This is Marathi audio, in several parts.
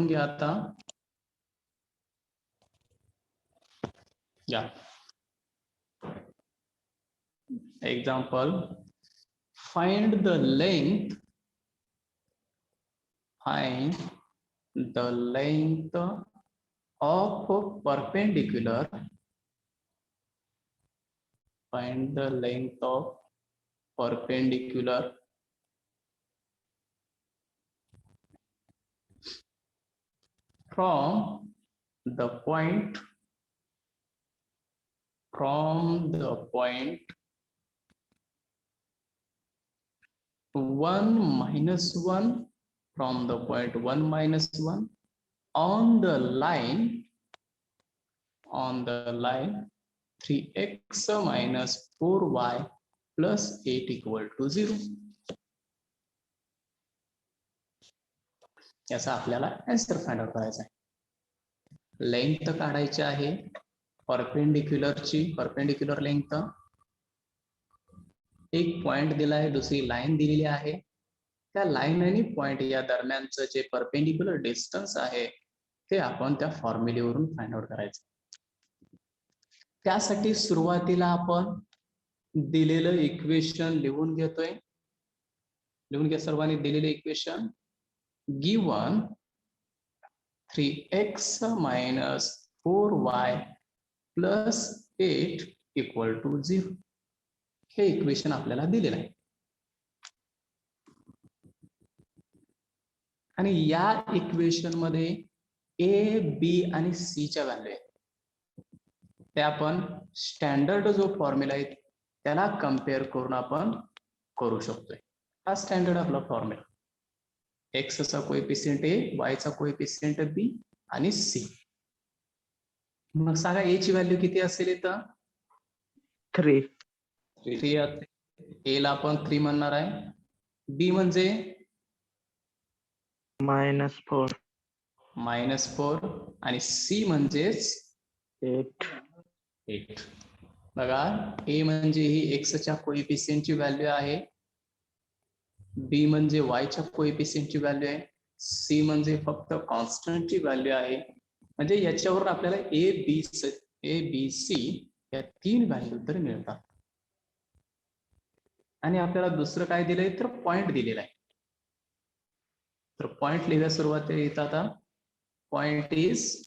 घ्या आता. या example, find the length of perpendicular, find the length of perpendicular from the point 1 minus 1, from the point 1 minus 1 on the line 3x minus 4y plus 8 equal to 0. याचा आपल्याला आन्सर फाइंड आउट करायचा आहे. लेंथ काढायची आहे परपेंडिक्युलरची, परपेंडिक्युलर लेंथ. एक पॉइंट दिला आहे, दुसरी लाईन दिलेली आहे. त्या लाईन आणि पॉइंट या दरम्यानचं जे परपेंडिक्युलर डिस्टन्स आहे ते आपण त्या फॉर्म्युलेवरून फाइंड आउट करायचं. त्यासाठी सुरुवातीला आपण दिलेलं इक्वेशन लिहून घेतोय. लिहून घ्या सर्वांनी दिलेलं equation. Given 3x minus 4y plus 8 equal to 0. हे इक्वेशन आपल्याला दिलेलं आहे. आणि या इक्वेशन मध्ये ए, बी आणि सी च्या व्हॅल्यू आहेत. ते आपण स्टँडर्ड जो फॉर्म्युला आहे त्याला कम्पेअर करून आपण करू शकतोय. हा स्टँडर्ड आपला फॉर्म्युला. एक्स चा कोएफिशियंट ए, वाय चा कोएफिशियंट बी आणि सी. मग सांगा ए ची व्हॅल्यू किती असेल इथं? 3. ए ला आपण 3 म्हणणार आहे. बी म्हणजे -4 आणि सी म्हणजेच 8. बघा, ए म्हणजे ही एक्सच्या कोएफिशियंटची व्हॅल्यू आहे, बी म्हणजे वायच्या कोएफिशियंटची व्हॅल्यू आहे, सी म्हणजे फक्त कॉन्स्टंटची व्हॅल्यू आहे. म्हणजे याच्यावरून आपल्याला ए बी सी या 3 व्हॅल्यू तर मिळतात. आणि आपल्याला दुसरं काय दिलंय तर पॉइंट दिलेला आहे. तर पॉइंट लिहायला सुरुवात येतात. आता पॉइंट इज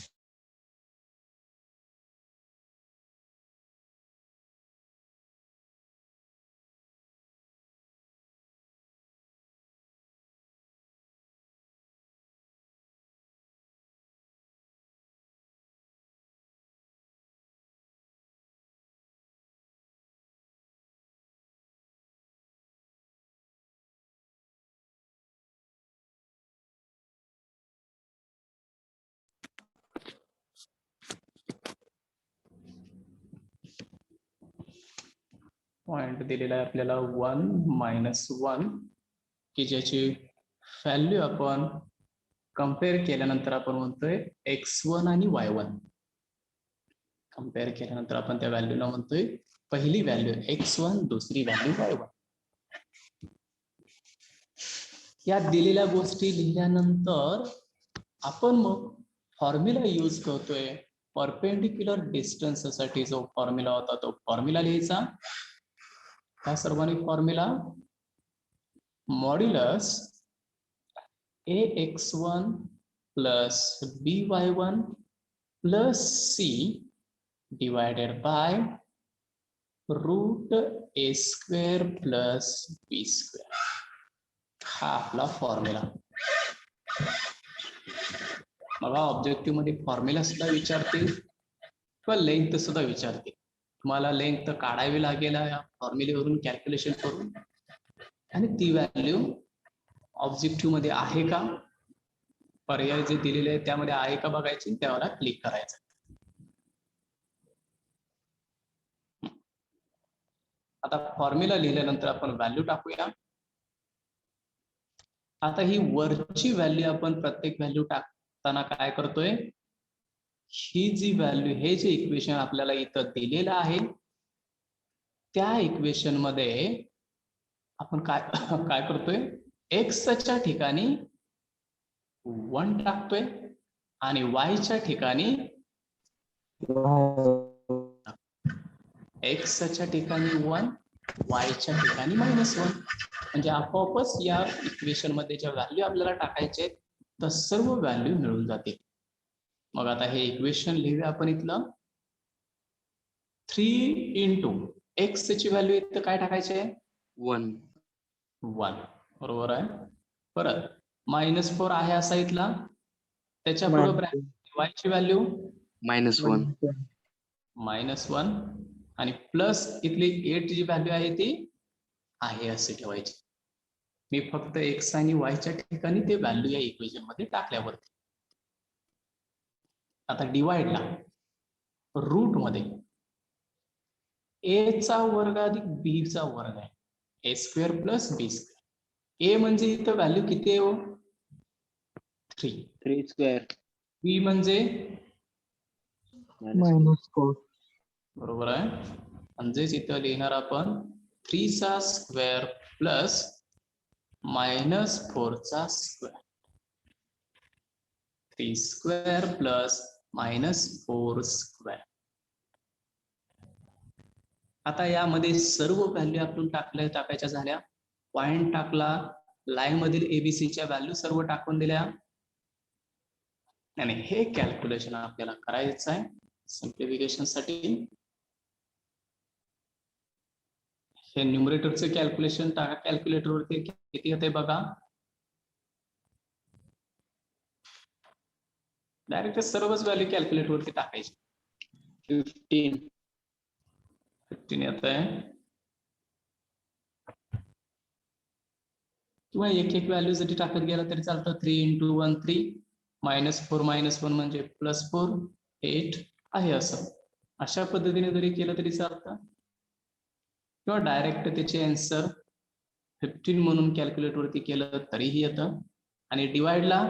पॉइंट दिलेला आहे आपल्याला 1 minus 1, की ज्याची व्हॅल्यू आपण कम्पेअर केल्यानंतर आपण म्हणतोय x1 आणि y1. कम्पेअर केल्यानंतर आपण त्या व्हॅल्यूला म्हणतोय पहिली व्हॅल्यू x1, दुसरी व्हॅल्यू y1. या दिलेल्या गोष्टी लिहिल्यानंतर आपण मग फॉर्म्युला यूज करतोय. परपेंडिक्युलर डिस्टन्स साठी जो फॉर्म्युला होता तो फॉर्म्युला लिहायचा. त्या सर्वांनी formula modulus ax1 plus by1 plus c divided by root a square plus b square. हा आपला फॉर्म्युला. बघा, ऑब्जेक्टिव्ह मध्ये फॉर्म्युला सुद्धा विचारतील किंवा लेंथ सुद्धा विचारतील. तुम्हाला लेंथ काढावी लागेल या फॉर्म्युलेवरून कॅल्क्युलेशन करून, आणि ती व्हॅल्यू ऑब्जेक्टिव्ह मध्ये आहे का, पर्याय जे दिलेले आहेत त्यामध्ये आहे का बघायची, त्यावर क्लिक करायचं. आता फॉर्म्युला लिहिल्यानंतर आपण व्हॅल्यू टाकूया. आता ही वरची व्हॅल्यू आपण प्रत्येक व्हॅल्यू टाकताना काय करतोय, ही जी व्हॅल्यू, हे जे इक्वेशन आपल्याला इथं दिलेलं आहे त्या इक्वेशन मध्ये आपण काय करतोय, एक्सच्या ठिकाणी 1 टाकतोय आणि वायच्या ठिकाणी एक्सच्या ठिकाणी 1, वायच्या ठिकाणी -1. म्हणजे आपोआपच या इक्वेशन मध्ये ज्या व्हॅल्यू आपल्याला टाकायचे आहेत तर सर्व व्हॅल्यू मिळून जातील. मग आता हे इक्वेशन लिहूया आपण इथलं. 3 इंटू एक्स ची व्हॅल्यू इथं काय टाकायचे? 1. बरोबर आहे. परत -4 आहे असा इथला, त्याच्या पुढे ब्रॅकेट y ची व्हॅल्यू -1. -1 आणि प्लस इथली 8 जी व्हॅल्यू आहे ती आहे असे ठेवायची. मी फक्त x आणि y च्या ठिकाणी ते व्हॅल्यू या इक्वेशन मध्ये टाकल्यावरती. आता डिवाइडला रूट मध्ये a चा वर्ग अधिक b चा वर्ग आहे, a² + b². a म्हणजे इथं व्हॅल्यू किती आहे हो? 3. 3² b म्हणजे -4. बरोबर आहे. म्हणजेच इथं लिहिणार आपण 3 चा स्क्वेअर प्लस -4 चा स्क्वेअर. 3² प्लस -4². आता यामध्ये सर्व व्हॅल्यू आपण टाकायच्या झाल्या. पॉइंट टाकला, लाईन मधील एबीसीच्या व्हॅल्यू सर्व टाकून दिल्या आणि हे कॅल्क्युलेशन आपल्याला करायचं आहे सिम्प्लिफिकेशन साठी. हे न्यूमरेटरचं कॅल्क्युलेशन टाका कॅल्क्युलेटर वरती किती येते बघा. डायरेक्ट सर्वच व्हॅल्यू कॅल्क्युलेटर वरती टाकायची. 15 येत आहे किंवा एक व्हॅल्यू जरी टाकत गेला तरी चालतं. 3 × 1 3, -4 -1 म्हणजे +4 8 आहे असं. अशा पद्धतीने जरी केलं तरी चालतं किंवा डायरेक्ट त्याचे आन्सर 15 म्हणून कॅल्क्युलेटर वरती केलं तरीही येतं. आणि डिवाइडला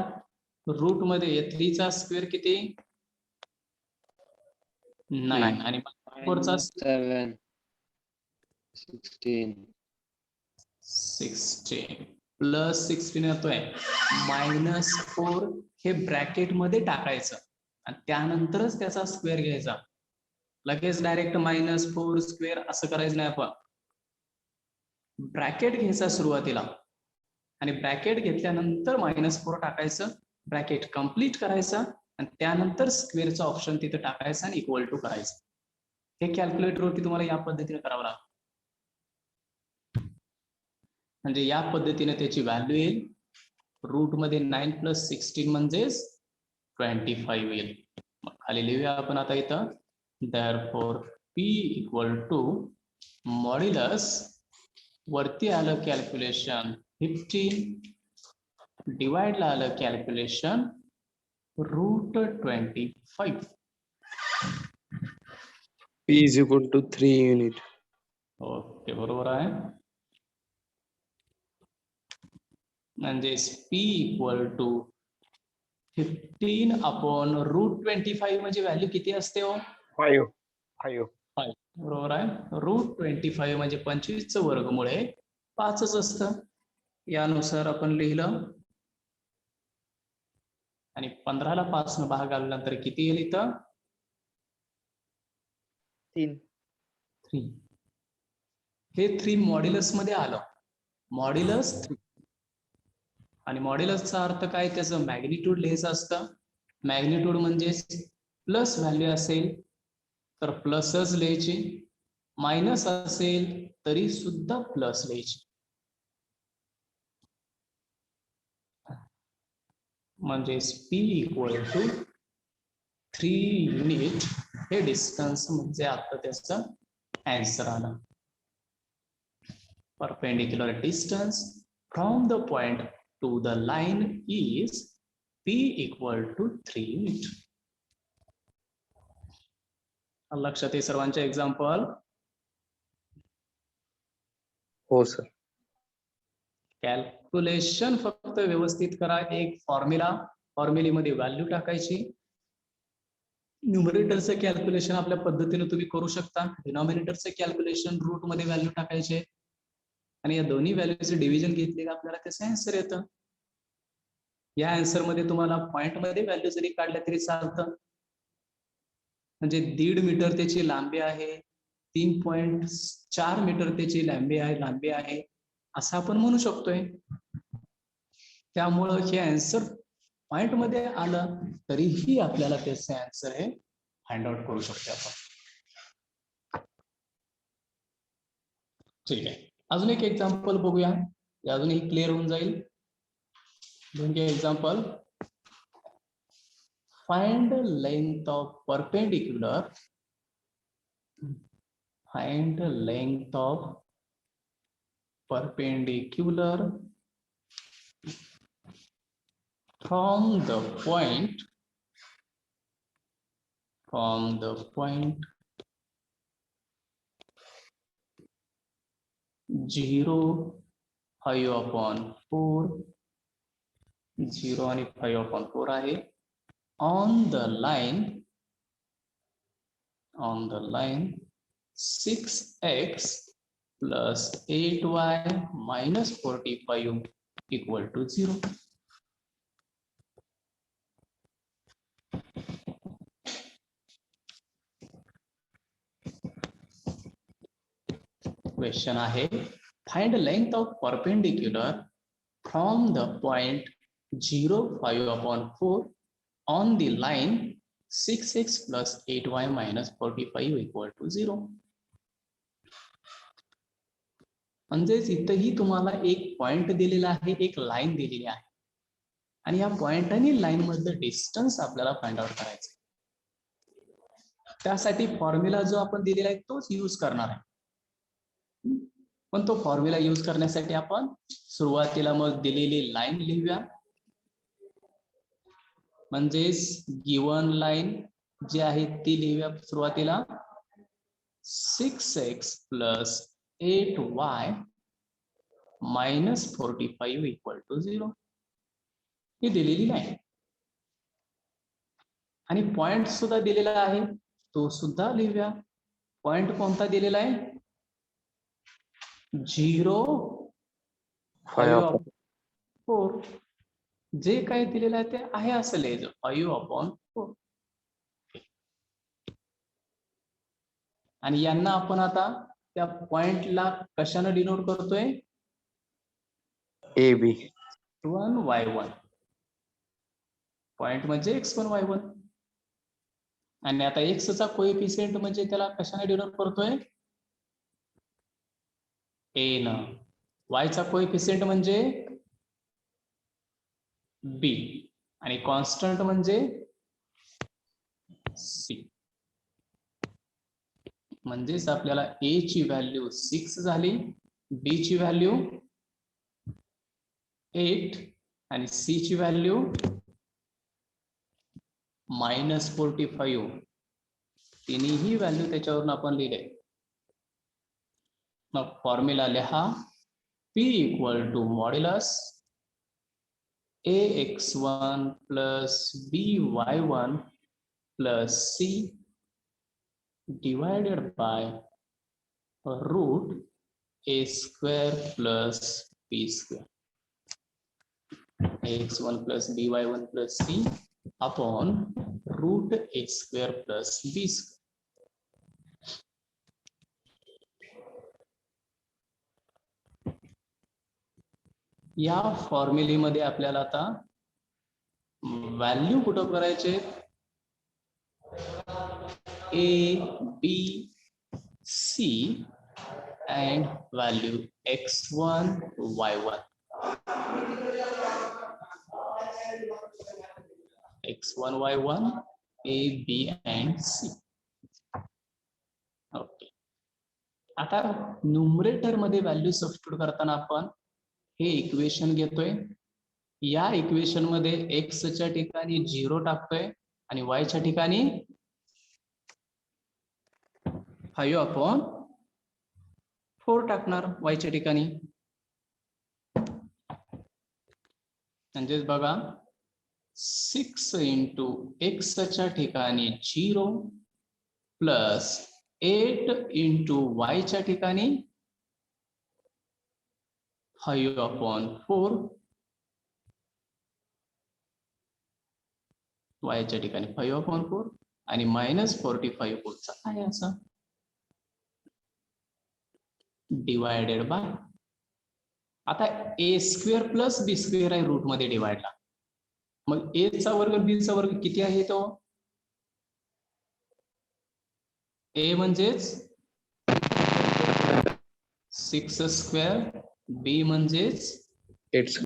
रूट मध्ये 3 चा स्क्वेअर किती? 9 आणि 4 चा 7 16 प्लस 16 येतोय. -4 हे ब्रॅकेट मध्ये टाकायचं आणि त्यानंतरच त्याचा स्क्वेअर घ्यायचा. लगेच डायरेक्ट -4² असं करायचं नाही. आपण ब्रॅकेट घ्यायचा सुरुवातीला आणि ब्रॅकेट घेतल्यानंतर -4 टाकायचं, ब्रॅकेट कंप्लीट करायचं आणि त्यानंतर स्क्वेअरचा ऑप्शन तिथे टाकायचा आणि इक्वल टू करायचं. हे कॅल्क्युलेटर वरती तुम्हाला या पद्धतीने करावं लागतं. म्हणजे या पद्धतीने त्याची व्हॅल्यू येईल. रूट मध्ये 9 + 16 म्हणजेच 25 येईल. मग खाली लिहूया आपण आता इथं. therefore p = मॉड्युलस वरती आलं कॅल्क्युलेशन 15, डिवाइडला आलं कॅल्क्युलेशन √25. P = 3 unit. ओके बरोबर आहे. म्हणजे p = 15/√25 म्हणजे व्हॅल्यू किती असते हो? 5. बरोबर आहे. √25 म्हणजे 25 चं वर्गमुळे 5च असतं. यानुसार आपण लिहिलं आणि 15ला 5 ने भागाल्यानंतर किती येईल इथं? 3. 3. हे 3 मॉड्युलस मध्ये आलं. मॉड्युलस 3 आणि मॉड्युलसचा अर्थ काय? त्याचं मॅग्निट्यूड लिहायचं असतं. मॅग्निट्यूड म्हणजे प्लस व्हॅल्यू असेल तर प्लसच लिहायची, मायनस असेल तरी सुद्धा प्लस लिहायची. म्हणजे p = 3 युनिट हे डिस्टन्स म्हणजे आता त्याचं आन्सर आलं. Perpendicular distance from the point two the line is p = 3 unit. लक्षात आहे सर्वांच्या एक्झाम्पल? हो सर. कॅल्क्युलेशन फक्त व्यवस्थित करा. एक फॉर्म्युलेमध्ये व्हॅल्यू टाकायची. न्यूमरेटरचं कॅल्क्युलेशन आपल्या पद्धतीने तुम्ही करू शकता. डिनॉमिनेटरचं कॅल्क्युलेशन रूट मध्ये व्हॅल्यू टाकायचे आणि या दोन्ही व्हॅल्यूचे डिव्हिजन घेतले का आपल्याला त्याचं आन्सर येतं. या आन्सर मध्ये तुम्हाला पॉइंट मध्ये व्हॅल्यू जरी काढल्या तरी चालतं. म्हणजे 1.5 मीटर त्याची लांबी आहे, 3.4 मीटर त्याची लांबी आहे असं आपण म्हणू शकतोय. त्यामुळं हे आन्सर पॉइंट मध्ये आलं तरीही आपल्याला त्याचे आन्सर हे फाइंड आउट करू शकतो आपण. ठीक आहे, अजून एक एक्झाम्पल बघूया, अजूनही क्लिअर होऊन जाईल. दोन example. Find length of perpendicular. Find length of perpendicular from the point 0, 5/4, 0 आणि 5/4 आहे, on the line 6x plus 8y minus 45 equal to 0. Question आहे, find length of perpendicular from the point 0, 5/4 on the line 6x plus 8y minus 45 equal to 0. म्हणजेच इथंही तुम्हाला एक पॉइंट दिलेला आहे, एक लाईन दिलेली आहे आणि या पॉइंट आणि लाईन मधलं डिस्टन्स आपल्याला फाइंड आउट करायचं. त्यासाठी फॉर्म्युला जो आपण दिलेला आहे तोच यूज करणार आहे. पण तो फॉर्म्युला यूज करण्यासाठी आपण सुरुवातीला मग दिलेली लाईन लिहूया. म्हणजेच गिवन लाईन जी आहे ती लिहूया सुरुवातीला. 6x plus 8y minus 45 equal to 0 ही दिलेली लाईन आणि पॉइंट सुद्धा दिलेला आहे, तो सुद्धा लिहूया. पॉइंट कोणता दिलेला आहे? 0, 5/4. जे काही दिलेलं आहे ते आहे असं लिहायचं, 5/4. आणि यांना आपण आता त्या पॉइंटला कशाने डिनोट करतोय? AB. x1 y1. पॉइंट म्हणजे x1 y1 आणि आता x चा कोएफिशियंट म्हणजे त्याला कशाने डिनोट करतोय? a न. y चा कोएफिशियंट म्हणजे b आणि कॉन्स्टंट म्हणजे c. म्हणजेच आपल्याला a ची व्हॅल्यू 6 झाली, b ची व्हॅल्यू 8 आणि c ची व्हॅल्यू -45. तिन्ही व्हॅल्यू त्याच्यावरून आपण लिहिले. मग फॉर्म्युला लिहा. P equal to modulus ax1 plus by1 plus c divided by root a square plus b square. ax1 plus by1 plus c upon root a square plus b square. या फॉर्म्युलेमध्ये आपल्याला आता व्हॅल्यू कुठं करायचे? A, B, C and value x1, y1. x1, y1, A, B and C. Okay. आता न्यूमरेटर मध्ये व्हॅल्यू सबस्टिट्यूट करताना आपण हे इक्वेशन घेतोय. या इक्वेशन मध्ये x च्या ठिकाणी 0 टाकतोय आणि y च्या ठिकाणी 5/4 टाकणार y च्या ठिकाणी. म्हणजेच बघा 6 इंटू x च्या ठिकाणी 0 प्लस 8 इंटू y च्या ठिकाणी 5/4 वायच्या ठिकाणी 5/4 आणि -45 पुढचा आहे असा डिवायडेड बाय आता a² प्लस b² आहे रूट मध्ये डिवाइडला. मग a चा वर्ग b चा वर्ग किती आहे तो? a म्हणजेच 6² b म्हणजेच 8.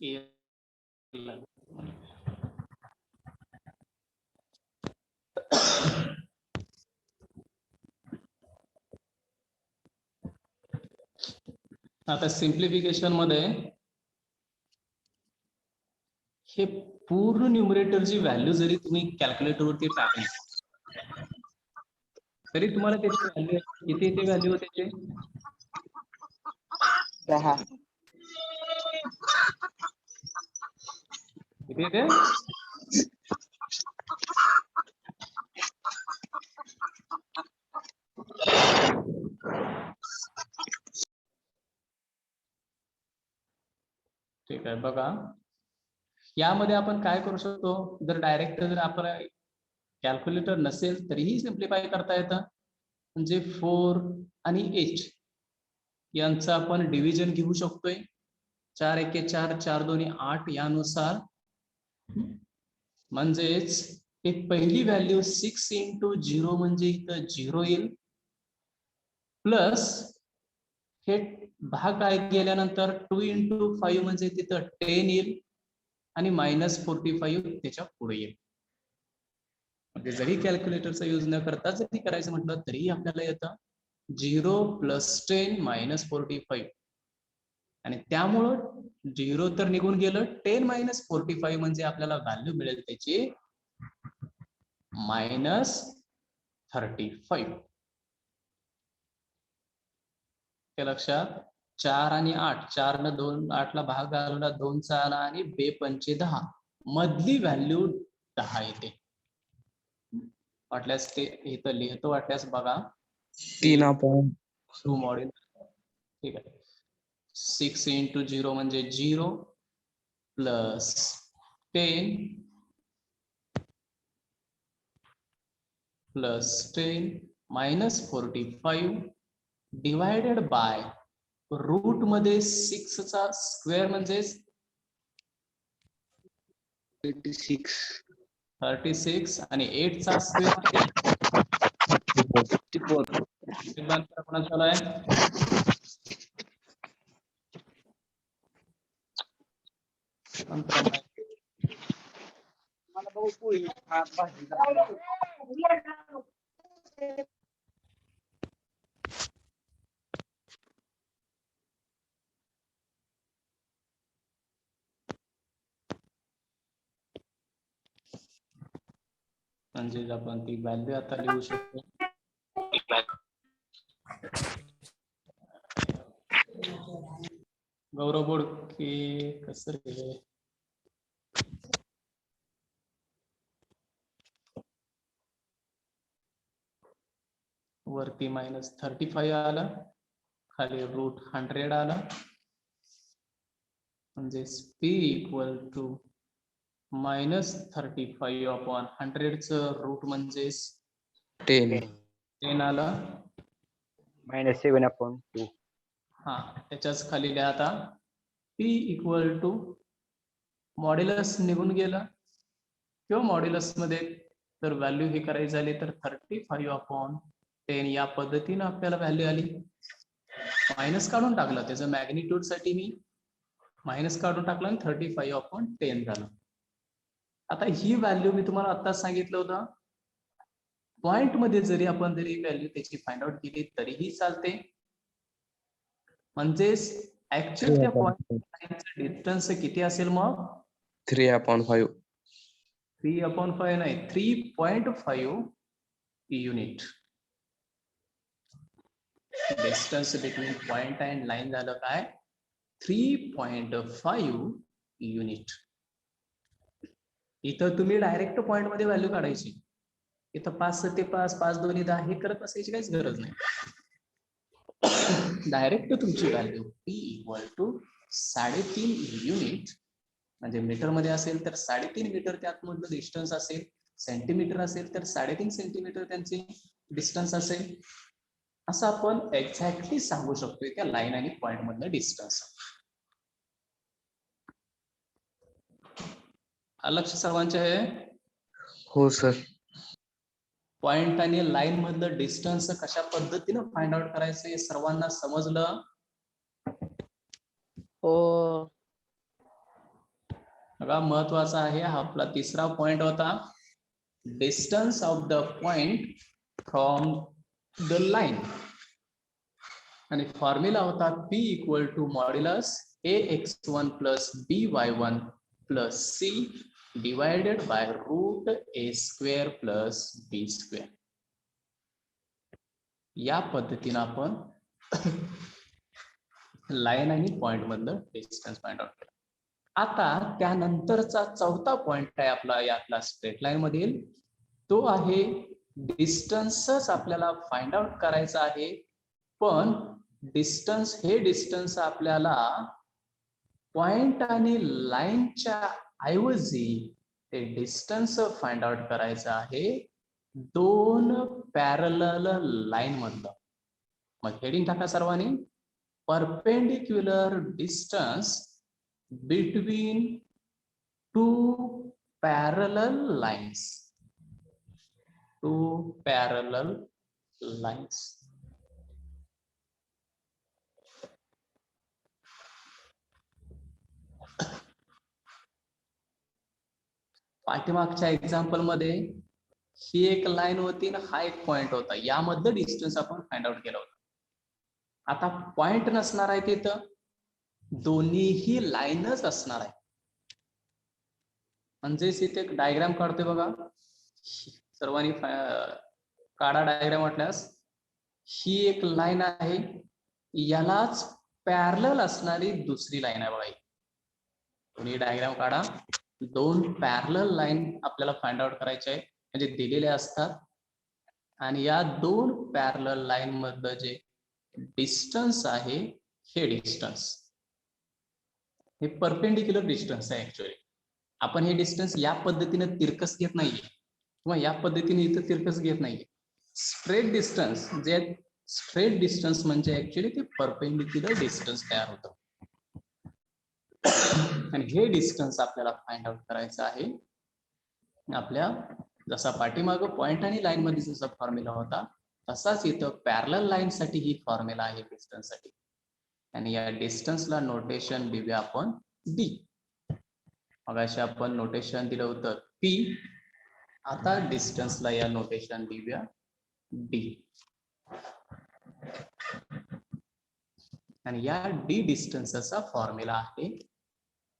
आता सिम्प्लिफिकेशन मध्ये हे पूर्ण न्यूमरेटरची व्हॅल्यू जरी तुम्ही कॅल्क्युलेटर वरती टाकली तरी तुम्हाला त्याची व्हॅल्यू किती येते? व्हॅल्यू त्याचे 10. किती येते? ठीक आहे बघा, यामध्ये आपण काय करू शकतो, जर डायरेक्ट जर आपण कॅल्क्युलेटर नसेल तरीही सिम्प्लिफाय करता येतं. म्हणजे 4 आणि 8 यांचं आपण डिव्हिजन घेऊ शकतोय. 4 एके 4, 4 दोन्ही 8 यानुसार. म्हणजेच एक पहिली व्हॅल्यू 6 इंटू 0 म्हणजे इथं 0 येईल, प्लस हे भाग काय गेल्यानंतर 2 इंटू 5 म्हणजे तिथं 10 येईल आणि -45 त्याच्या पुढे येईल. म्हणजे जरी कॅल्क्युलेटरचा यूज न करता जरी करायचं म्हटलं तरी आपल्याला येतं 0 + 10 - 45 आणि त्यामुळं 0 तर निघून गेलं, 10 - 45 म्हणजे आपल्याला व्हॅल्यू मिळेल त्याची -35. ते लक्षात. 4 आणि 8, 4 न 2 8 ला भाग घालवला, 2 चा आला आणि 2 पंचे 10 मधली व्हॅल्यू 10 येते. वाटल्यास ते इथं लिहितो, वाटल्यास बघा 3/2 मॉड्यूल. ठीक आहे. 6 इंटू 0 म्हणजे 0 plus 10 plus 10 -45 divided by route मध्ये 6 चा स्क्वेअर म्हणजे 36 आणि 8 चा स्क्वेअर 64. कोणाचा आहे? म्हणजे आपण ती व्हॅल्यू आता लिहू शकतो. गौरव बोडके कसं रे? वरती -35 आला, खाली √100 आला, म्हणजे p = -35/100 च रूट म्हणजे 10. 10 आलं. -7/2. हा त्याच्याच खाली लिहा आता P इक्वल टू मॉड्युलस निघून गेलं किंवा मॉड्युलस मध्ये जर व्हॅल्यू हे करायची झाली तर 35/10 या पद्धतीनं आपल्याला व्हॅल्यू आली. मायनस काढून टाकलं त्याचं मॅग्निट्यूड साठी मी मायनस काढून टाकलं आणि 35/10 झालं. आता ही व्हॅल्यू मी तुम्हाला आता सांगितलं होतं पॉइंट मध्ये जरी आपण व्हॅल्यू त्याची फाइंड आउट केली तरीही चालते. म्हणजेच ऍक्च्युअल त्या पॉइंट डिस्टन्स किती असेल मग 3/5. 3/5 नाही 3.5 unit. Distance between point and line झालं काय 3.5 युनिट. इथं तुम्ही डायरेक्ट पॉइंट मध्ये व्हॅल्यू काढायची. इथं 5 ते 5 5 2 10 हे करत असायची काहीच गरज नाही. डायरेक्ट तुमची value P equal to 3.5 unit म्हणजे मीटर मध्ये असेल तर 3.5 मीटर त्यात मधलं डिस्टन्स असेल. सेंटीमीटर असेल तर 3.5 सेंटीमीटर त्यांचे डिस्टन्स असेल. असं आपण एक्झॅक्टली सांगू शकतोय त्या लाईन आणि पॉइंट मधलं डिस्टन्स. लक्ष सर्वांचे आहे. हो सर. पॉइंट आणि लाईन मधलं डिस्टन्स कशा पद्धतीनं फाइंड आउट करायचं हे सर्वांना समजलं. हो. बघा महत्वाचा आहे हा आपला तिसरा पॉइंट होता distance of the point from the line आणि फॉर्म्युला होता P equal to modulus ax1 plus by1 plus c divided by root a² plus b². या पद्धतीनं आपण लाईन आणि पॉइंट मधलं डिस्टन्स फाइंड आउट केलं. आता त्यानंतरचा चौथा पॉइंट आहे आपला यातला स्ट्रेट लाईन मधील तो आहे डिस्टन्सच आपल्याला फाइंड आउट करायचा आहे. पण डिस्टन्स आपल्याला पॉइंट आणि लाईनच्या ऐवजी ते डिस्टन्स फाइंड आउट करायचं आहे दोन पॅरलल लाईन मधलं. मग हेडिंग टाका सर्वांनी. Perpendicular distance between two parallel lines. Two parallel lines. पाठीमागच्या एक्झाम्पल मध्ये ही एक लाईन होती ना हा एक पॉइंट होता. यामधलं डिस्टन्स आपण फाइंड आउट केलं होतं. आता पॉइंट नसणार आहे तिथं दोन्हीही लाईनच असणार आहे. म्हणजेच इथे एक डायग्राम काढतोय बघा. सर्वांनी काढा डायग्राम वाटल्यास. ही एक लाईन आहे यालाच पॅरलल असणारी दुसरी लाईन आहे बघा. तुम्ही डायग्राम काढा. दोन पॅरलल लाईन आपल्याला फाइंड आउट करायचे आहे म्हणजे दिलेले असतात आणि या दोन पॅरलल लाईन मधलं जे डिस्टन्स आहे हे डिस्टन्स हे परपेंडिक्युलर डिस्टन्स आहे. ऍक्च्युअली आपण हे डिस्टन्स या पद्धतीने तिरकस घेत नाहीये किंवा या पद्धतीने इथं तिरकस घेत नाहीये. स्ट्रेट डिस्टन्स म्हणजे ऍक्च्युअली ते परपेंडिक्युलर डिस्टन्स तयार होतं आणि हे डिस्टन्स आपल्याला फाइंड आउट करायचं आहे. आपल्या जसा पाठीमाग पॉइंट आणि लाईन मध्ये जसा फॉर्म्युला होता तसाच इथं पॅरलल लाईन साठी ही फॉर्म्युला आहे डिस्टन्स साठी. आणि या डिस्टन्सला नोटेशन देऊया आपण d. मगाशी आपण नोटेशन दिलं होतं p. आता डिस्टन्सला या नोटेशन देऊया d. आणि या d डिस्टन्सचा फॉर्म्युला आहे.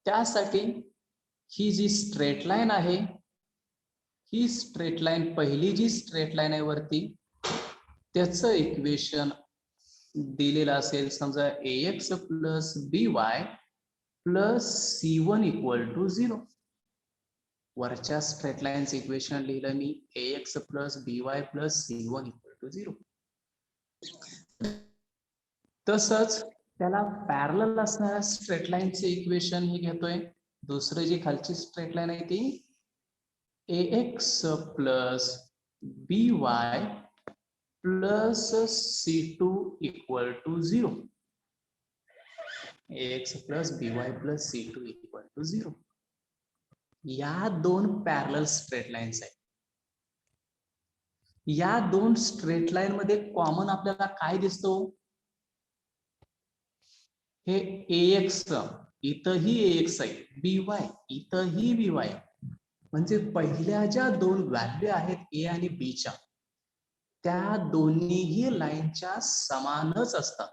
त्यासाठी ही जी स्ट्रेट लाईन आहे ही स्ट्रेट लाईन पहिली जी स्ट्रेट लाईन आहे वरती त्याचं इक्वेशन दिलेलं असेल समजा ax plus by plus c1 equal to 0. वरच्या स्ट्रेट लाईनचं इक्वेशन लिहिलं मी ax plus by plus c1 equal to 0. तसंच त्याला पॅरलल असणाऱ्या स्ट्रेट लाईनचे इक्वेशन हे घेतोय. दुसरी जी खालची स्ट्रेट लाईन आहे ती ax plus by plus c2 equal to 0. ax plus by plus c2 equal to 0. या दोन पॅरलल स्ट्रेट लाईन्स आहेत. या दोन स्ट्रेट लाईन मध्ये कॉमन आपल्याला काय दिसतो? हे ax इथंही ax आहे, by इथंही by. म्हणजे पहिल्या ज्या दोन व्हॅल्यू आहेत ए आणि बी च्या, त्या दोन्हीही लाईनच्या समानच असतात.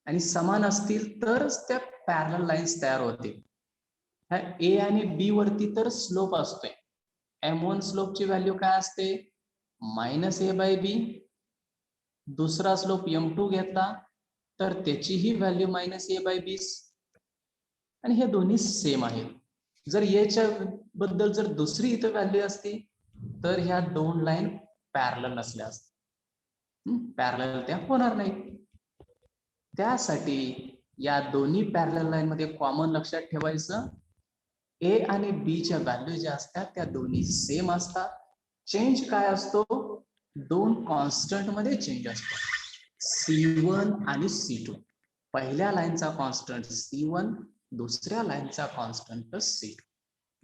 आणि समान असतील तरच त्या पॅरलल लाईन्स तयार होतील. ए आणि बी वरती तर स्लोप असतोय. M1 स्लोपची व्हॅल्यू काय असते? -a/b. दुसरा स्लोप M2 घेतला तर त्याचीही व्हॅल्यू -a/b. आणि हे दोन्ही सेम आहेत. जर याच्या बद्दल जर दुसरी इथं व्हॅल्यू असती तर ह्या दोन लाईन पॅरलल नसल्या असत्या, पॅरलल त्या होणार नाही. त्यासाठी या दोन्ही पॅरलल लाईन मध्ये कॉमन लक्षात ठेवायचं, ए आणि बी च्या व्हॅल्यू ज्या असतात त्या दोन्ही सेम असतात. चेंज काय असतो? दोन कॉन्स्टंट मध्ये चेंज असतो, C1 आणि C2. पहिल्या लाईनचा कॉन्स्टंट C1, दुसऱ्या लाईनचा कॉन्स्टंट C2.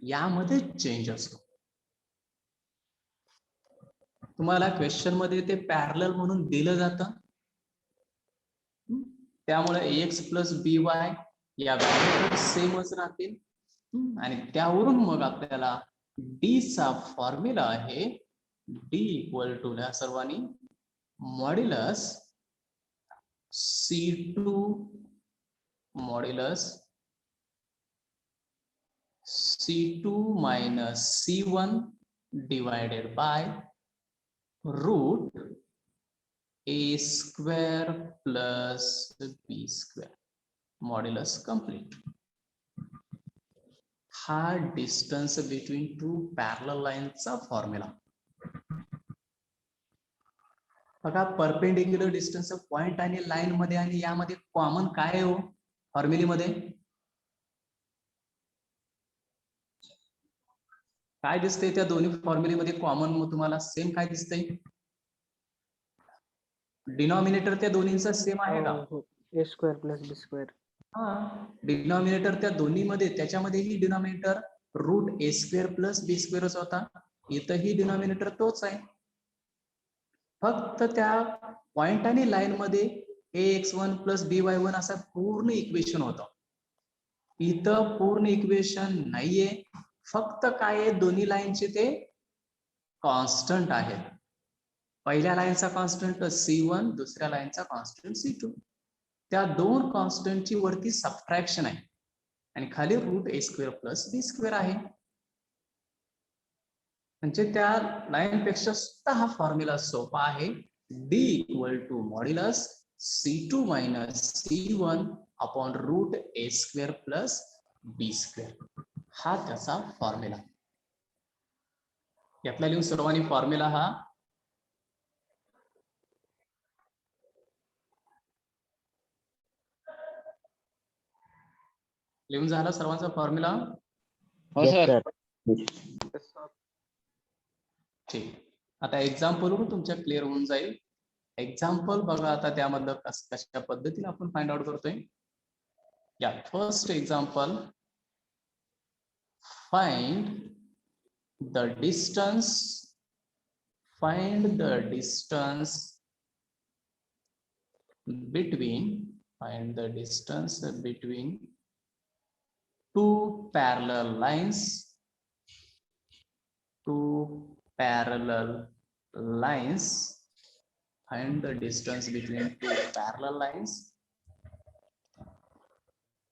यामध्ये चेंज असतो. तुम्हाला क्वेश्चन मध्ये ते पॅरलल म्हणून दिलं जातं. त्यामुळे ax प्लस by या व्हॅल्यू सेमच राहतील. आणि त्यावरून मग आपल्याला d चा फॉर्म्युला आहे d इक्वल टू ला सर्वांनी modulus C2 modulus C2 minus C1 divided by root a square plus b square. Modulus complete. हा डिस्टन्स बिटवीन टू पॅरलल लाईनचा फॉर्म्युला. बघा, परपेंडिक्युलर डिस्टन्स पॉइंट आणि लाईन मध्ये आणि यामध्ये कॉमन काय आहे हो फॉर्म्युलीमध्ये? काय दिसतंय त्या दोन्ही फॉर्म्युलीमध्ये कॉमन? मग तुम्हाला सेम काय दिसतंय? डिनॉमिनेटर त्या दोन्हींचा सेम आहे का? a square plus b square. हा, डिनॉमिनेटर त्या दोन्हीमध्ये, त्याच्यामध्येही denominator root a square plus b स्क्वेअरच होता. इथंही डिनॉमिनेटर तोच आहे. फक्त त्या पॉइंट आणि लाईन मध्ये ax1 प्लस by1 असं पूर्ण इक्वेशन होतं. इथं पूर्ण इक्वेशन नाहीये. फक्त काय आहे, दोन्ही लाईनचे ते कॉन्स्टंट आहेत. पहिल्या लाईनचा कॉन्स्टंट C1, दुसऱ्या लाईनचा कॉन्स्टंट C2. त्या दोन कॉन्स्टंटची वरती सबट्रॅक्शन आहे आणि खाली root a square plus b square आहे. म्हणजे त्या लाईन पेक्षा सुद्धा हा फॉर्म्युला सोपा आहे. d equal to modulus C2 minus C1 upon root a square plus b square. हा त्याचा फॉर्म्युला. यातला लिहून सर्वांनी फॉर्म्युला हा लिहून झाला सर्वांचा फॉर्म्युला? हो सर. ठीक. आता एक्झाम्पल वरून तुमच्या क्लिअर होऊन जाईल. एक्झाम्पल बघा आता त्यामधलं कशा पद्धतीने आपण फाइंड आउट करतोय. या first example, find the distance between two parallel lines. Find the distance between two parallel lines.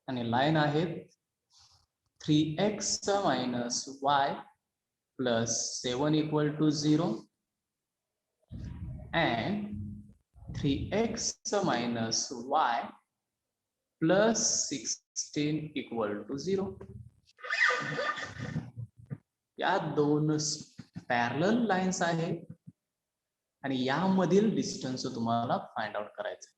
आणि लाईन आहेत 3x minus y plus 7 equal to 0 and 3x minus y plus 16 equal to 0. या दोन पॅरलल लाईन्स आहेत आणि यामधील डिस्टन्स तुम्हाला फाइंड आउट करायचं.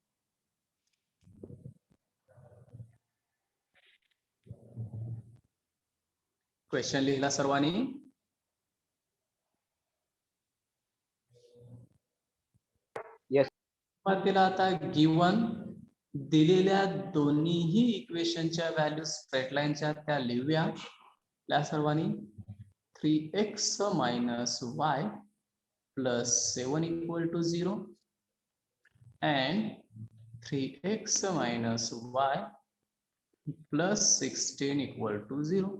क्वेश्चन लिहिला सर्वांनी? सुरुवातीला आता गिवन दिलेल्या दोन्हीही इक्वेशनच्या व्हॅल्यू स्ट्रेट लाईनच्या त्या लिहूया. त्या सर्वांनी 3x minus y plus 7 equal to 0 and 3x minus y plus 16 equal to 0.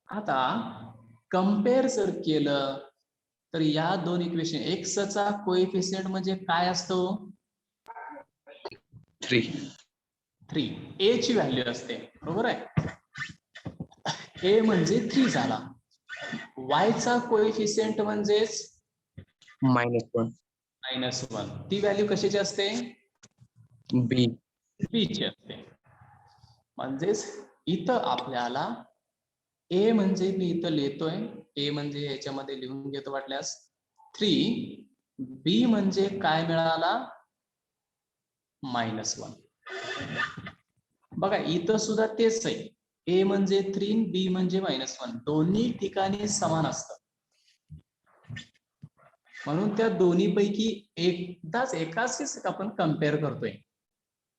आता कम्पेअर जर केलं तर या दोन इक्वेशन x चा कोएफिशियंट म्हणजे काय असतो? 3. 3. a ची व्हॅल्यू असते, बरोबर आहे. a म्हणजे 3 झाला. y चा कोएफिशियंट म्हणजेच -1. -1. ती व्हॅल्यू कशाची असते? B. b ची असते. म्हणजेच इथं आपल्याला a म्हणजे मी इथं लिहितोय, a म्हणजे याच्यामध्ये लिहून घेतो वाटल्यास 3. b म्हणजे काय मिळाला? -1. बघा इथं सुद्धा तेच आहे. a म्हणजे 3, b म्हणजे -1. दोन्ही ठिकाणी समान असतं. म्हणून त्या दोन्ही पैकी एकाच आपण कम्पेअर करतोय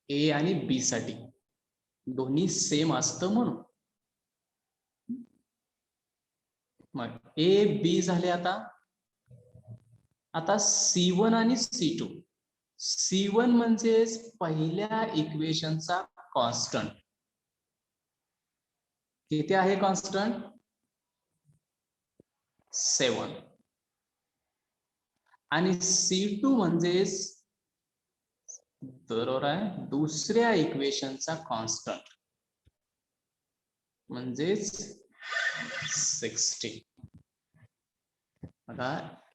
a आणि b साठी. दोन्ही सेम असतं म्हणून. मग a b झाले. आता C1 आणि C2. C1 म्हणजे पहिल्या इक्वेशनचा कॉन्स्टंट. किती आहे कॉन्स्टंट? 7. आणि C2 म्हणजे बरोबर आहे दुसऱ्या इक्वेशनचा कॉन्स्टंट म्हणजेच 16. आता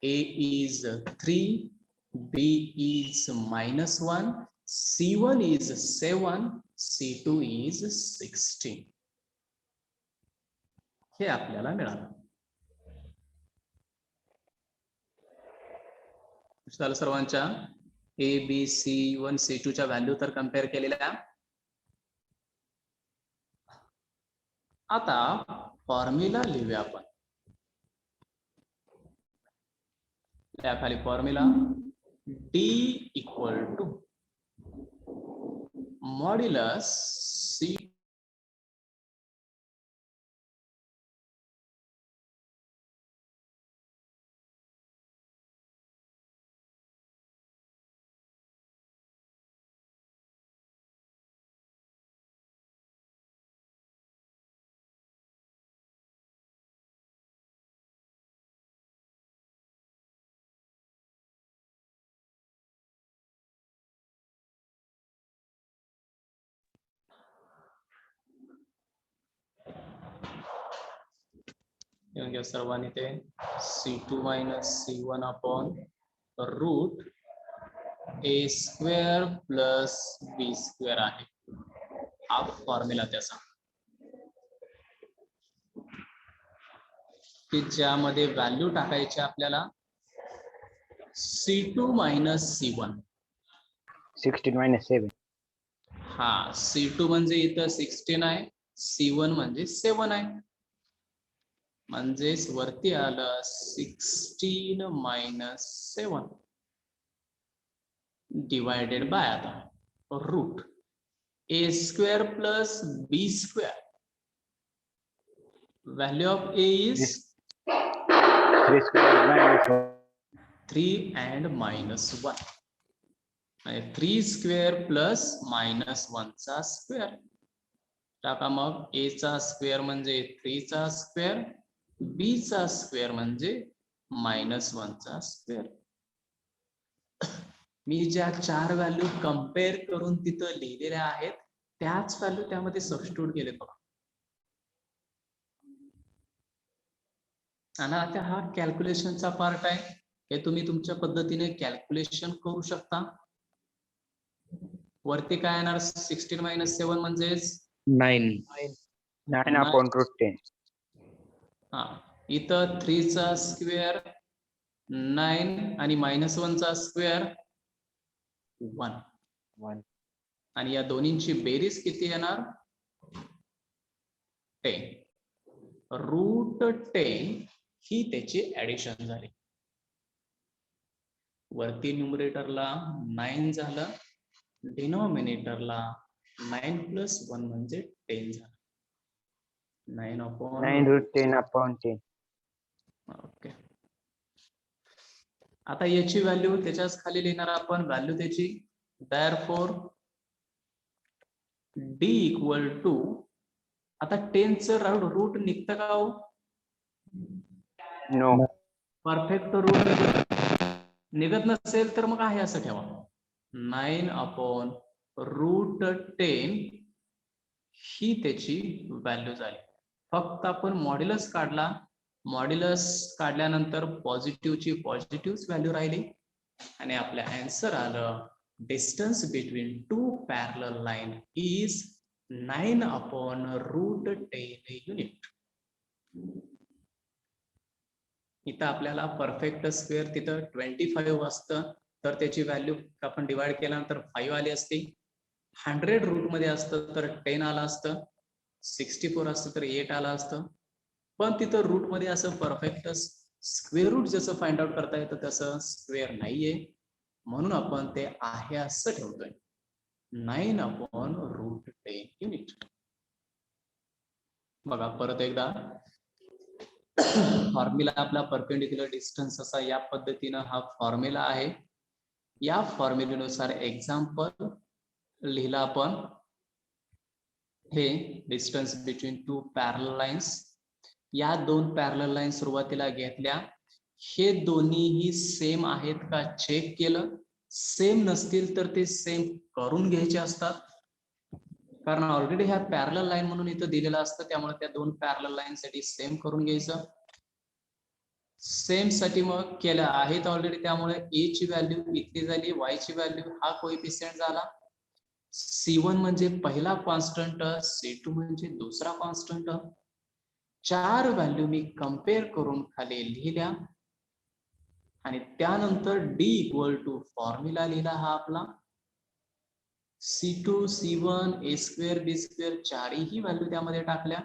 a is 3, b is -1, C1 is 7, C2 is 16. हे आपल्याला मिळालं. झालं सर्वांच्या a b C1 C2 च्या व्हॅल्यू तर कम्पेअर केलेल्या. आता फॉर्म्युला लिहूया आपण. खाली formula d equal to modulus C सर्वांनी ते C2 minus C1 upon root a square plus b square आहे. हा फॉर्म्युला त्याचा की ज्यामध्ये व्हॅल्यू टाकायची आपल्याला C2 minus C1. 16 minus 7. हा C2 म्हणजे इथं 16 आहे, C1 म्हणजे 7 आहे. म्हणजेच वरती आलं 16 minus 7 डिवायडेड बाय आता route a square plus b square. Value of a is 3 square minus 1. 3 and -1. 3 square plus -1 चा स्क्वेअर टाका. मग a चा स्क्वेअर म्हणजे 3 चा स्क्वेअर, b चा स्क्वेअर म्हणजे -1 चा स्क्वेअर. मी ज्या 4 व्हॅल्यू कम्पेअर करून तिथं लिहिलेल्या आहेत त्याच व्हॅल्यू त्यामध्ये सबस्टिट्यूट केले बघा. आणि आता हा कॅल्क्युलेशनचा पार्ट आहे. हे तुम्ही तुमच्या पद्धतीने कॅल्क्युलेशन करू शकता. वरती काय येणार? 16 minus 7 म्हणजेच 9. 9 upon root 10. हा इथं 3 चा स्क्वेअर 9 आणि -1 चा स्क्वेअर 1. आणि या दोन्हींची बेरीज किती येणार 10. रूट 10 ही त्याची ऍडिशन झाली. वरती न्यूमरेटरला 9 झालं, डिनॉमिनेटरला 9 + 1 म्हणजे 10 झालं. 9 अपॉन 9 root 10 upon 10. ओके. आता याची व्हॅल्यू त्याच्याच खाली लिहिणार आपण व्हॅल्यू त्याची. देअरफॉर d इक्वल टू, आता 10चं रूट निघतं का हो? No. परफेक्ट रूट निघत नसेल तर मग आहे असं ठेवा. 9 अपॉन रूट 10 ही त्याची व्हॅल्यू झाली. फक्त आपण मॉड्युलस काढला, मॉड्युलस काढल्यानंतर पॉझिटिव्हची पॉझिटिव्ह व्हॅल्यू राहिली आणि आपल्या आन्सर आलं distance between two parallel line is 9 upon root 10 unit. इथं आपल्याला परफेक्ट स्क्वेअर तिथं 25 असतं तर त्याची व्हॅल्यू आपण डिवाइड केल्यानंतर 5 आली असती. 100 रूट मध्ये असतं तर 10 आलं असतं, 64 असतं तर 8 आलं असतं. पण तिथं रूट मध्ये असं परफेक्ट स्क्वेअर रूट जसं फाइंड आउट करता येतं तसं स्क्वेअर नाहीये, म्हणून आपण ते आहे असं ठेवतोय 9 अपॉन रूट 10 युनिट. बघा परत एकदा फॉर्म्युला आपला परपेंडिक्युलर डिस्टन्स असा या पद्धतीनं हा फॉर्म्युला आहे. या फॉर्म्युलेनुसार एक्झाम्पल लिहिला आपण. हे distance between two parallel lines, या दोन पॅरलल लाईन सुरुवातीला घेतल्या, हे दोन्हीही सेम आहेत का चेक केलं. सेम नसतील तर ते सेम करून घ्यायचे असतात, कारण ऑलरेडी ह्या पॅरलल लाईन म्हणून इथं दिलेलं असतं, त्यामुळे त्या दोन पॅरलल लाईन साठी सेम करून घ्यायचं. सेम साठी मग केलं आहेत ऑलरेडी, त्यामुळे ए ची व्हॅल्यू इतकी झाली, वाय ची व्हॅल्यू हा कोएफिशियंट झाला, C1 म्हणजे पहिला कॉन्स्टंट, C2 म्हणजे दुसरा कॉन्स्टंट. 4 व्हॅल्यू मी कम्पेअर करून खाली लिहिल्या आणि त्यानंतर D इक्वल टू फॉर्म्युला लिहिला हा आपला. C2, C1, A² B² चारही व्हॅल्यू त्यामध्ये टाकल्या.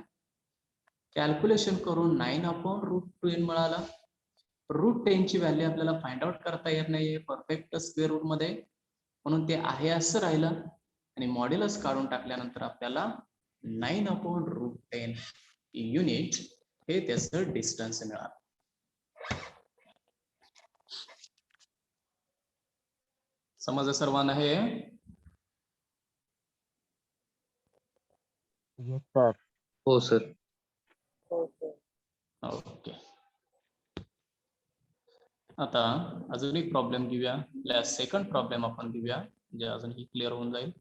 कॅल्क्युलेशन करून 9 अपॉन रूट 10 मिळाला. रूट 10 ची व्हॅल्यू आपल्याला फाइंड आउट करता येत नाहीये परफेक्ट स्क्वेअर रूट मध्ये, म्हणून ते आहे असं राहिलं आणि मॉड्युलस काढून टाकल्यानंतर आपल्याला 9 अपॉन रूट 10 युनिट हे त्याचं डिस्टन्स मिळालं. समज सर्वांना हे? Yes, sir. हो सर. ओके. आता अजून एक प्रॉब्लेम घेऊया, सेकंड प्रॉब्लेम आपण घेऊया जे अजून ही क्लिअर होऊन जाईल.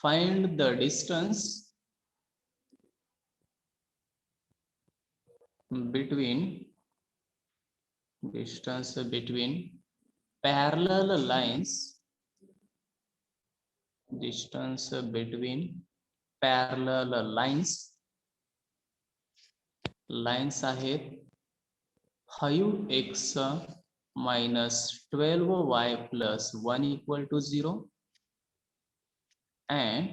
Find the distance between parallel lines, distance between parallel lines आहेत 5x minus 12y plus 1 equal to 0 and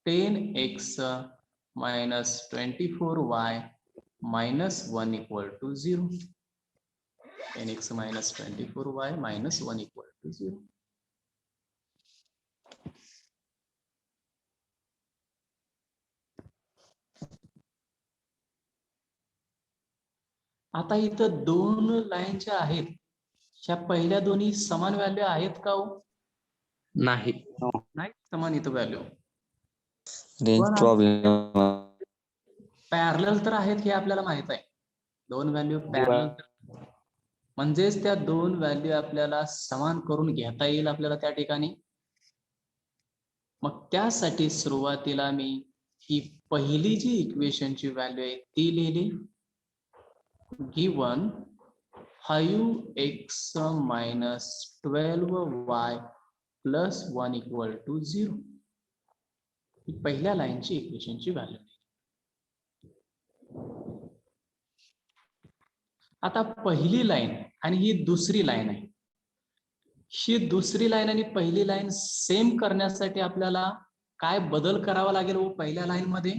10x minus 24y minus 1 equal to 0. 10x minus 24y minus 1 equal to 0. आता इथं दोन लाईन ज्या आहेत, ह्या पहिल्या दोन्ही समान व्हॅल्यू आहेत का हो? नाही. नाही समान इथं व्हॅल्यू. Range problem. पॅरलल तर आहेत हे आपल्याला माहित आहे. दोन व्हॅल्यू पॅरलल, म्हणजेच त्या दोन व्हॅल्यू आपल्याला समान करून घेता येईल आपल्याला त्या ठिकाणी. मग त्यासाठी सुरुवातीला मी ही पहिली जी इक्वेशनची व्हॅल्यू आहे ती लिहिली. Given 5x minus 12y plus 1 equal to 0. ही पहिल्या लाईनची इक्वेशनची व्हॅल्यू. आता पहिली लाईन आणि ही दुसरी लाईन आहे. ही दुसरी लाईन आणि पहिली लाईन सेम करण्यासाठी आपल्याला काय बदल करावा लागेल हो पहिल्या लाईन मध्ये?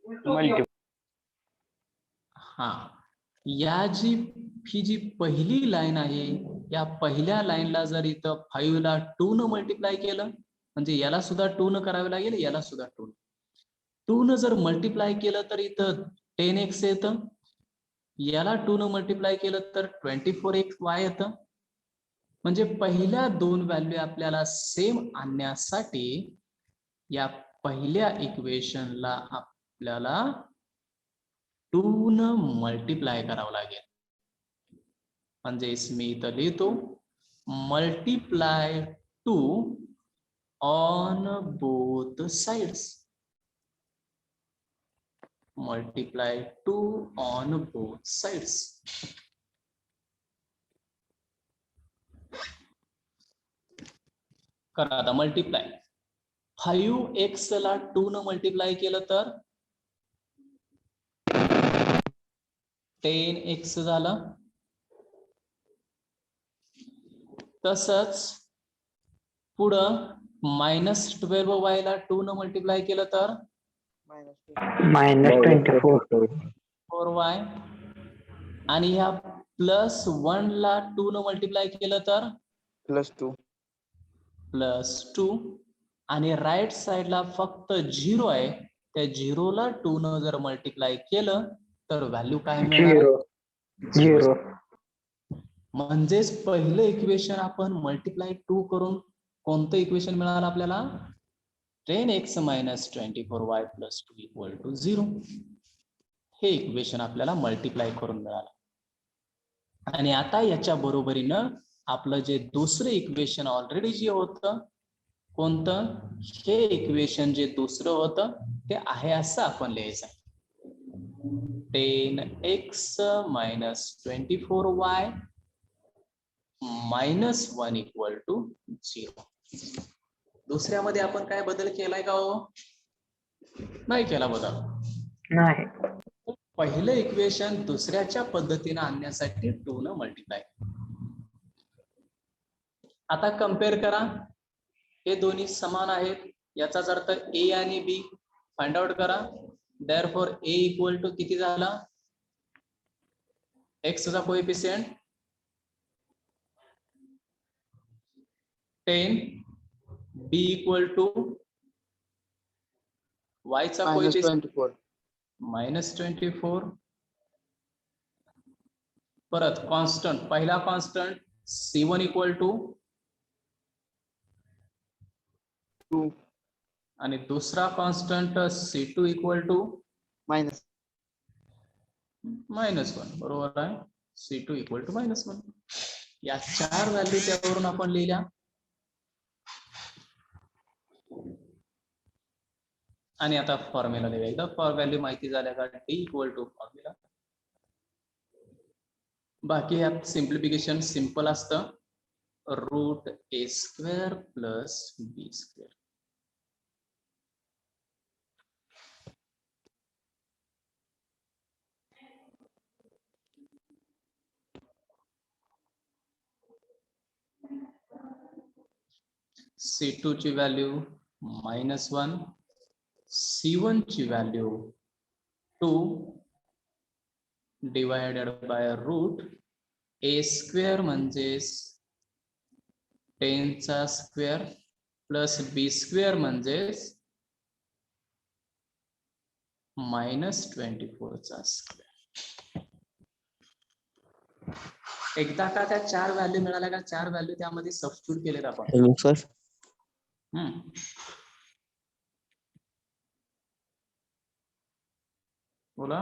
मल्टी हा, ही जी पहिली लाईन आहे, या पहिल्या लाईनला जर इथं 5 ला 2 न मल्टिप्लाय केलं, म्हणजे याला सुद्धा 2 न करावे लागेल, याला सुद्धा 2 न जर मल्टिप्लाय केलं तर इथं 10x येतं, याला 2 न मल्टिप्लाय केलं तर 24y येतं. म्हणजे पहिल्या दोन व्हॅल्यू आपल्याला सेम आणण्यासाठी या पहिल्या इक्वेशनला आपल्याला 2 न मल्टिप्लाय करावं लागेल. म्हणजेच मी इथं लिहितो multiply 2 on both sides. Multiply 2 on both sides. करा आता मल्टिप्लाय. 5x ला 2 न मल्टिप्लाय केलं तर 10x झालं. तसंच पुढं -12y ला 2 न मल्टिप्लाय केलं तर -24 4y, आणि ह्या +1 ला 2 न मल्टिप्लाय केलं तर +2 +2, आणि राईट साइडला फक्त 0 आहे, त्या 0 ला 2 न जर मल्टिप्लाय केलं तर व्हॅल्यू काय मिळणार? 0. म्हणजेच पहिलं इक्वेशन आपण मल्टिप्लाय 2 करून कोणतं इक्वेशन मिळालं आपल्याला? 10x - 24y + 2 = 0. हे इक्वेशन आपल्याला मल्टिप्लाय करून मिळालं. आणि आता याच्या बरोबरीनं आपलं जे दुसरं इक्वेशन ऑलरेडी जे होतं, कोणतं? हे इक्वेशन जे दुसरं होतं ते आहे असं आपण लिहायचं. 10x - 24y -1 = 0. दुसऱ्यामध्ये आपण काय बदल केलाय का हो? नाही केला बदल. नाही. पहिलं इक्वेशन दुसऱ्याच्या पद्धतीने आणण्यासाठी 2 न मल्टिप्लाय. आता कम्पेअर करा, हे दोन्ही समान आहेत, याचाच अर्थ A आणि B फाइंड आउट करा. देअरफॉर A = किती झाला? x चा कोएफिशियंट 10, B = y चा कोएफिशियंट -24. परत कॉन्स्टंट, पहिला कॉन्स्टंट C1 = 2 आणि दुसरा कॉन्स्टंट C2 = -1. बरोबर आहे, C2 = -1. या 4 व्हॅल्यू त्यावरून आपण लिहिल्या. आणि आता फॉर्म्युला लिहायचा. फॉर व्हॅल्यू माहिती झाल्या का D = फॉर्म्युला. बाकी यात सिम्प्लिफिकेशन सिंपल असतं, √a² + b². C2 ची व्हॅल्यू -1, C1 ची व्हॅल्यू 2 डिवायडेड बाय √a² म्हणजे 10² प्लस b² म्हणजे -24². एकदा का त्या 4 व्हॅल्यू मिळाल्या का 4 व्हॅल्यू त्यामध्ये सबस्टिट्यूट केलेत आपण. Hello, sir. बोला.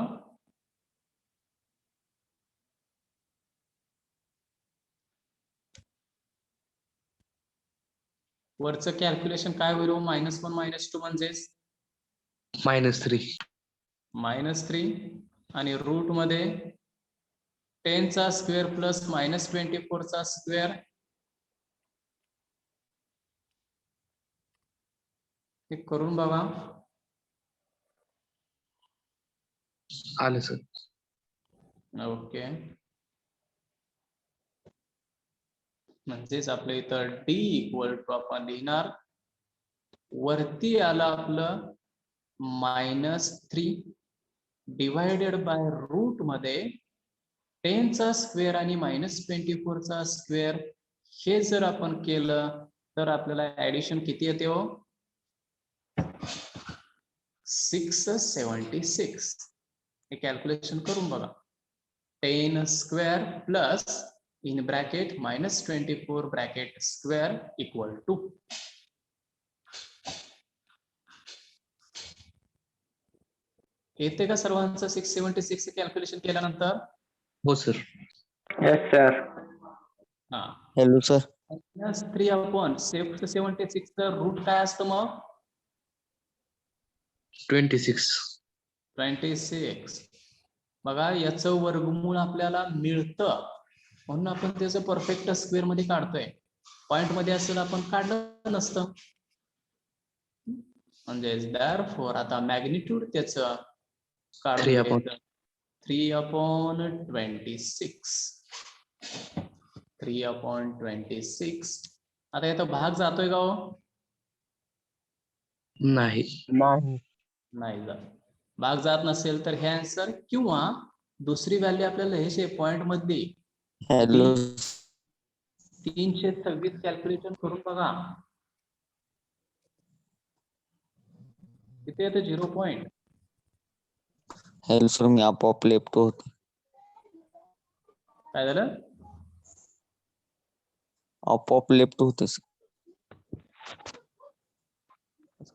वरचं कॅल्क्युलेशन काय होईल? -1 -2 म्हणजे -3. -3, आणि रूट मध्ये 10² प्लस -24². हे करून बघा. आलं सर. ओके. म्हणजेच आपल्या इथं डी इक्वल टू आपण लिहिणार, वरती आलं आपलं -3 डिवायडेड बाय रूट मध्ये 10 चा स्क्वेअर आणि -24 चा स्क्वेअर, हे जर आपण केलं तर आपल्याला ऍडिशन किती येते हो? 676. हे कॅल्क्युलेशन करून बघा. 10 square plus in bracket -24 bracket square equal to, येते का सर्वांचं 676 कॅल्क्युलेशन केल्यानंतर? हो सर. Yes sir. हा, Hello, sir. -3 अपॉन 676 चं रूट काय असतं मग? 26. 26. बघा, याचं वर्गमूळ आपल्याला मिळतं म्हणून आपण त्याचं परफेक्ट स्क्वेअर मध्ये काढतोय. पॉइंट मध्ये असेल आपण काढलं नसतं. म्हणजे therefore आता मॅग्निट्यूड त्याचं काढून 3 upon. घ्यायचं. 3/26. 3/26. आता याचा भाग जातोय का हो? नाही. नाही. नाही जात. भाग जात नसेल तर हे आन्सर, किंवा दुसरी व्हॅल्यू आपल्याला हे पॉइंट मध्ये Hello. 326 कॅल्क्युलेशन करून बघा, किती येतं? 0 पॉइंट. Hello, sir. मी आपोआप लेफ्ट होते. काय झालं? आपोआप लेफ्ट होते.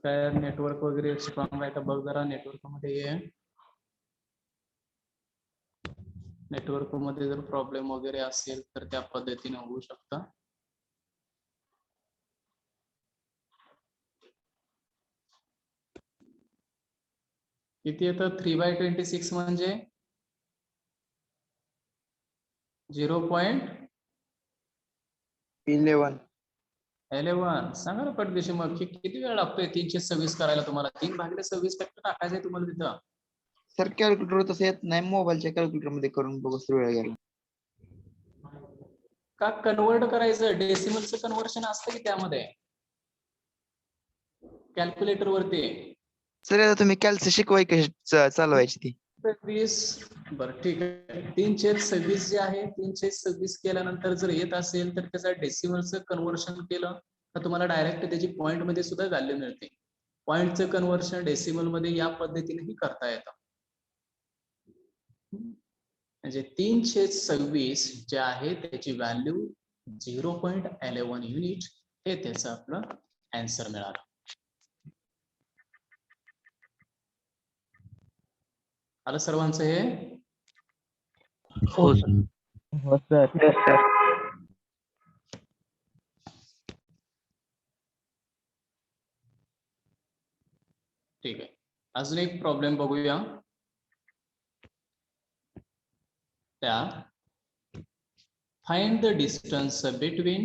काय नेटवर्क वगैरे स्ट्रॉंग आहे का बघ जरा. नेटवर्क मध्ये ये. नेटवर्क मध्ये जर प्रॉब्लेम वगैरे असेल तर त्या पद्धतीने होऊ शकतं. किती येतं? 3/26 म्हणजे 11. 0.11. सांगा ना पटदिशी मग, किती वेळ लागतोय 326 करायला तुम्हाला? 3/26 फक्त टाकायचंय तुम्हाला तिथं. सर कॅल्क्युलेटर तसं येत नाही, मोबाईलच्या कॅल्क्युलेटर मध्ये करून बघू सर, वेळ गेला. का कन्वर्ट करायचं? डेसिमलचं कन्व्हर्शन असतं की त्यामध्ये कॅल्क्युलेटर वरती. सर आता तुम्ही कॅल्सी शिकवाय कशी चालवायची ती? 20. बरं ठीक आहे. 326 जे आहे, 326 केल्यानंतर जर येत असेल तर त्याचा डेसिमलचं कन्व्हर्शन केलं तर तुम्हाला डायरेक्ट त्याची पॉइंट मध्ये सुद्धा व्हॅल्यू मिळते. पॉइंटचं कन्व्हर्शन डेसिमल मध्ये या पद्धतीनेही करता येतं. म्हणजे 326 जे आहे त्याची व्हॅल्यू 0.11 युनिट, हे त्याचं आपलं आन्सर मिळालं. आलं सर्वांचं हे? हो सर. हो सर. Yes sir. ठीक आहे. अजून एक प्रॉब्लेम बघूया. त्या find the distance between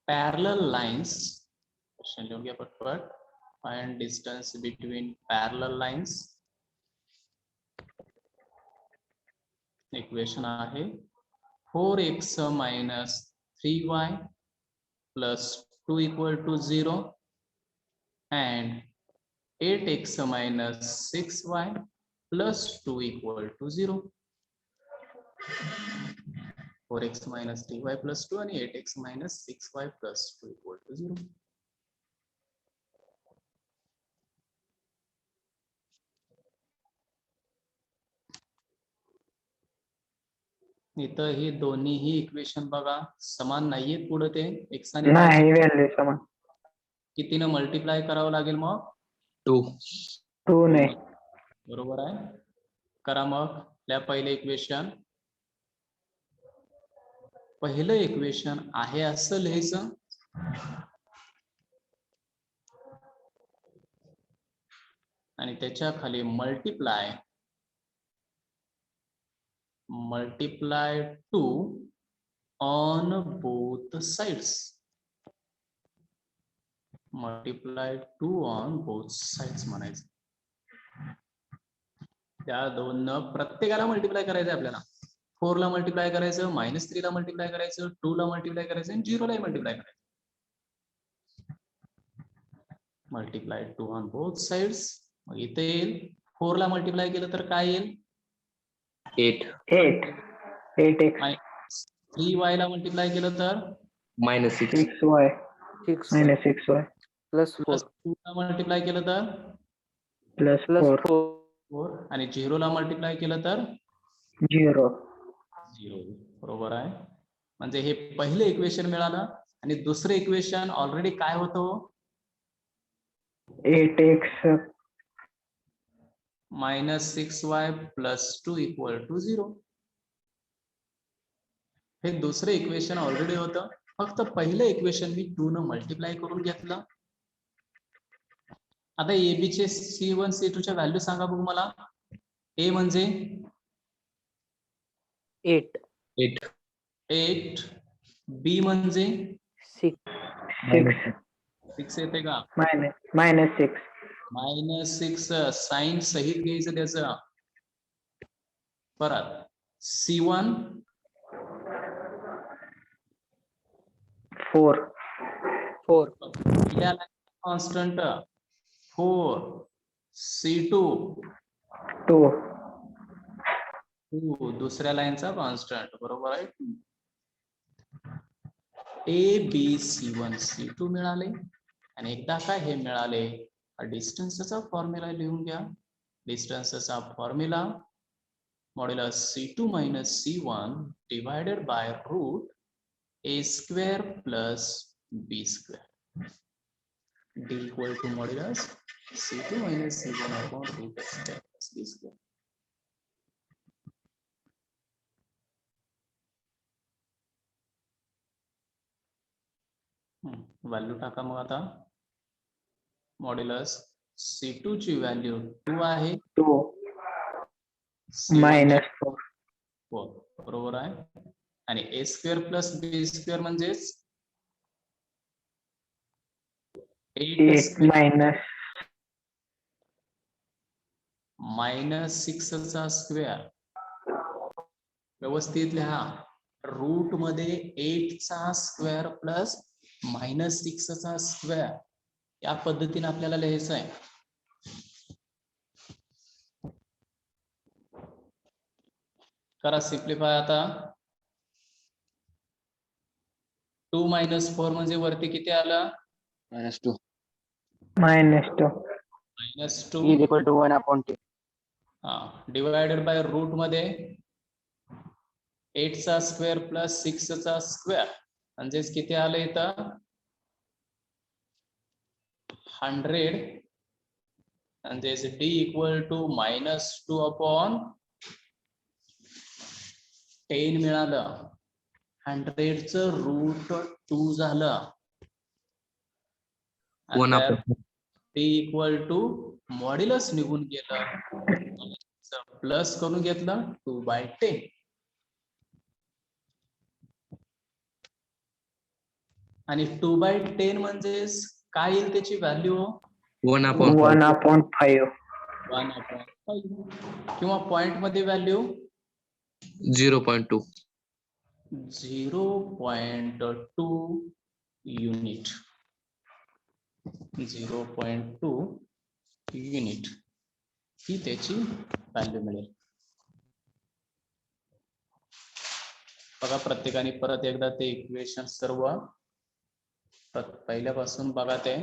parallel lines. Question लिहून घ्या पटपट. Find distance between parallel lines. Equation आहे 4x minus 3y plus 2 equal to 0 and 8x minus 6y plus 2 equal to 0. 4x minus 3y plus 2 and 8x minus 6y plus 2 equal to 0. इथं ही दोन्हीही इक्वेशन बघा समान नाहीयेत. पुढे ते x आणि y नाही व्हॅल्यू समान. कितीनं मल्टिप्लाय करावं लागेल मग? 2. 2 ने. बरोबर आहे. करा मग. आपल्या पहिलं इक्वेशन, पहिलं इक्वेशन आहे असं लिहायचं. आणि त्याच्या खाली multiply 2 on both sides. Multiply 2 on both sides म्हणायचं. त्या दोन प्रत्येकाला मल्टिप्लाय करायचं आपल्याला. 4 ला मल्टिप्लाय करायचं, -3 ला मल्टिप्लाय करायचं, 2 ला मल्टिप्लाय करायचं आणि 0 ला मल्टिप्लाय करायचं. Multiply 2 on both sides. मग इथे येईल 4 ला मल्टिप्लाय केलं तर काय येईल? 8 8x 3y ला मल्टिप्लाय केलं तर -6 6y 6 -6y प्लस प्लस 4 2 ला मल्टिप्लाय केलं तर प्लस प्लस 4 4 4 आणि 0 ला मल्टिप्लाय केलं तर 0 0. बरोबर आहे. म्हणजे हे पहिले इक्वेशन मिळालं आणि दुसरं इक्वेशन ऑलरेडी काय होतं? 8x -6y + 2 = 0. हे दुसरं इक्वेशन ऑलरेडी होतं. फक्त पहिलं इक्वेशन मी 2 न मल्टिप्लाय करून घेतलं. आता AB चे C1 C2 च्या व्हॅल्यू सांगा बघू मला. A म्हणजे 8 8, B म्हणजे 6 6 6 येते का? -6 -6 साइन सहित घ्यायचं त्याचं. परत C1 4 4 कॉन्स्टंट 4, C2 2 2 दुसऱ्या लाईनचा कॉन्स्टंट. बरोबर आहे. A B C1 C2 मिळाले आणि एकदा काय हे मिळाले, डिस्टन्सचा फॉर्म्युला लिहून घ्या. डिस्टन्सचा formula modulus C2 - C1 divided by root A² + B². D = modulus C2 - C1 upon root A² + B². Value टाका मग आता. मॉड्युलस C2 ची व्हॅल्यू 2 आहे, 2 C1 ची -4 4. बरोबर आहे. आणि A² + B² म्हणजेच 8 -6 चा स्क्वेअर. व्यवस्थित लिहा. रूट मध्ये 8 चा स्क्वेअर प्लस -6 चा स्क्वेअर या पद्धतीने आपल्याला लिहायचं आहे. करा सिम्प्लिफाय आता. 2 - 4 म्हणजे वरती किती आलं? -2 -2 is equal to 1/2. Divided by route मध्ये 8 चा स्क्वेअर प्लस 6 चा स्क्वेअर म्हणजेच किती आलं इथं? 100. म्हणजेच D = -2/10 मिळालं. 100 च रूट 2 झालं. 1/2 D = मॉड्युलस निघून गेलं, प्लस करून घेतलं 2/10. आणि 2/10 म्हणजे काय येईल त्याची व्हॅल्यू? 1/5 1/5 1/5 किंवा पॉइंट मध्ये व्हॅल्यू 0.2 0.2 युनिट. 0.2 युनिट ही त्याची व्हॅल्यू मिळेल. बघा प्रत्येकाने परत एकदा ते इक्वेशन सर्व पहिल्यापासून बघा ते.